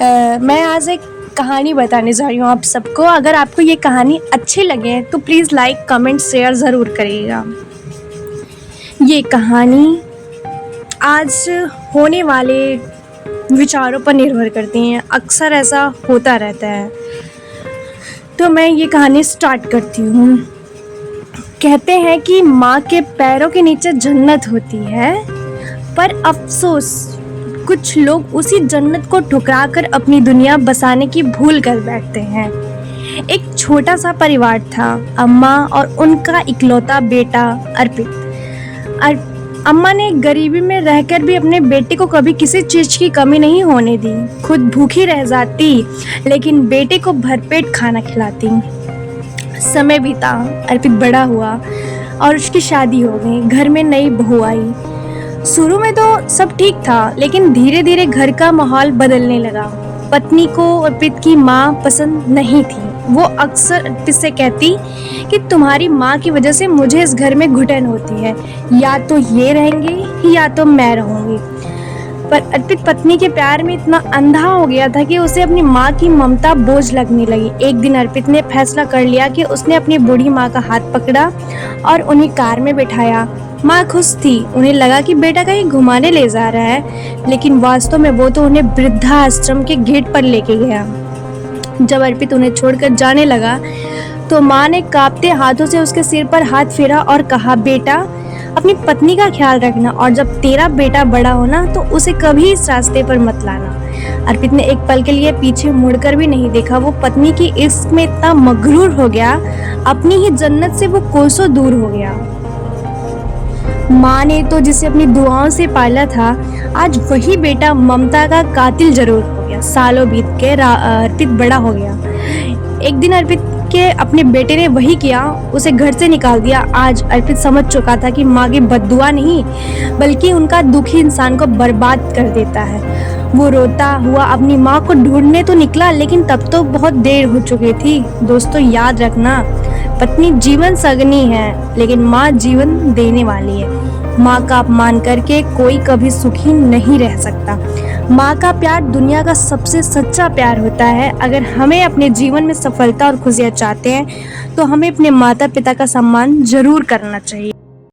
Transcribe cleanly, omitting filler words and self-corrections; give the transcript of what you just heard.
मैं आज एक कहानी बताने जा रही हूँ आप सबको। अगर आपको ये कहानी अच्छी लगे तो प्लीज़ लाइक कमेंट शेयर ज़रूर करिएगा। ये कहानी आज होने वाले विचारों पर निर्भर करती हैं। अक्सर ऐसा होता रहता है। तो मैं ये कहानी स्टार्ट करती हूँ। कहते हैं कि माँ के पैरों के नीचे जन्नत होती है, पर अफसोस कुछ लोग उसी जन्नत को ठुकराकर अपनी दुनिया बसाने की भूल कर बैठते हैं। एक छोटा सा परिवार था, अम्मा और उनका इकलौता बेटा अर्पित। अम्मा ने गरीबी में रहकर भी अपने बेटे को कभी किसी चीज़ की कमी नहीं होने दी। खुद भूखी रह जाती लेकिन बेटे को भरपेट खाना खिलाती। समय बीता, अर्पित बड़ा हुआ और उसकी शादी हो गई। घर में नई बहू आई। शुरू में तो सब ठीक था, लेकिन धीरे धीरे घर का माहौल बदलने लगा। पत्नी को अर्पित की माँ पसंद नहीं थी। वो अक्सर अर्पित से कहती कि तुम्हारी माँ की वजह से मुझे इस घर में घुटन होती है, या तो ये रहेंगे या तो मैं रहूँगी। पर अर्पित पत्नी के प्यार में इतना अंधा हो गया था कि उसे अपनी माँ की ममता बोझ लगने लगी। एक दिन अर्पित ने फैसला कर लिया कि उसने अपनी बूढ़ी माँ का हाथ पकड़ा और उन्हें कार में बिठाया। माँ खुश थी। उन्हें लगा कि बेटा कहीं घुमाने ले जा रहा है, लेकिन वास्तव में वो तो उन्हें वृद्धाश्रम के गेट पर लेके गया। जब अर्पित उन्हें छोड़कर जाने लगा तो माँ ने कांपते हाथों से उसके सिर पर हाथ फेरा और कहा, बेटा अपनी पत्नी का ख्याल रखना, और जब तेरा बेटा बड़ा होना तो उसे कभी इस रास्ते पर मत लाना। अर्पित ने एक पल के लिए पीछे मुड़कर भी नहीं देखा। वो पत्नी की इश्क में इतना मगरूर हो गया, अपनी ही जन्नत से वो कोसों दूर हो गया। माँ ने तो जिसे अपनी दुआओं से पाला था, आज वही बेटा ममता का कातिल जरूर हो गया। सालों बीत के अर्पित बड़ा हो गया। एक दिन अर्पित के अपने बेटे ने वही किया, उसे घर से निकाल दिया। आज अर्पित समझ चुका था कि माँ की बद्दुआ नहीं, बल्कि उनका दुखी इंसान को बर्बाद कर देता है। वो रोता हुआ अपनी माँ को ढूंढने तो निकला, लेकिन तब तो बहुत देर हो चुकी थी। दोस्तों, याद रखना, पत्नी जीवन सगनी है, लेकिन माँ जीवन देने वाली है। माँ का अपमान करके कोई कभी सुखी नहीं रह सकता। माँ का प्यार दुनिया का सबसे सच्चा प्यार होता है। अगर हमें अपने जीवन में सफलता और खुशियाँ चाहते हैं तो हमें अपने माता पिता का सम्मान जरूर करना चाहिए।